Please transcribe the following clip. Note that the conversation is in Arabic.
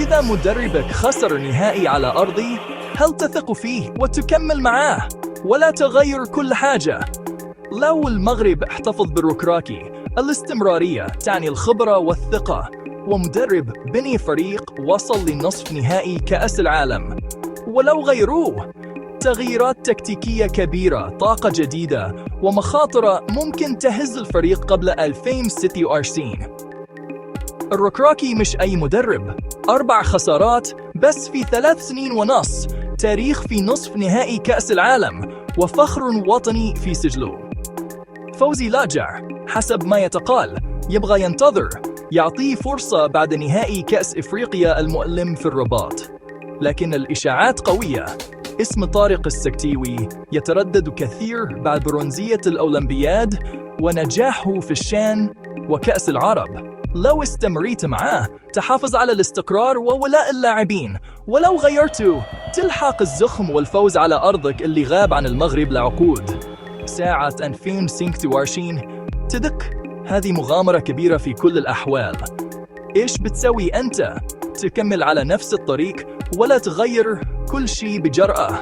إذا مدربك خسر نهائي على أرضي، هل تثق فيه وتكمل معاه ولا تغير كل حاجة؟ لو المغرب احتفظ بالركراكي، الاستمرارية تعني الخبرة والثقة، ومدرب بني فريق وصل لنصف نهائي كأس العالم. ولو غيروه، تغييرات تكتيكية كبيرة، طاقة جديدة، ومخاطرة ممكن تهز الفريق قبل 2026. الركراكي مش أي مدرب، 4 خسارات بس في 3 سنين ونص، تاريخ في نصف نهائي كأس العالم، وفخر وطني في سجله. فوزي لاجع حسب ما يتقال يبغى ينتظر، يعطيه فرصة بعد نهائي كأس إفريقيا المؤلم في الرباط. لكن الإشاعات قوية، اسم طارق السكتيوي يتردد كثير بعد برونزية الأولمبياد ونجاحه في الشان وكأس العرب. لو استمريت معاه تحافظ على الاستقرار وولاء اللاعبين، ولو غيرته تلحق الزخم والفوز على أرضك اللي غاب عن المغرب لعقود. ساعة 2026 تدق، هذه مغامرة كبيرة في كل الأحوال. إيش بتسوي أنت؟ تكمل على نفس الطريق ولا تغير كل شيء بجرأة؟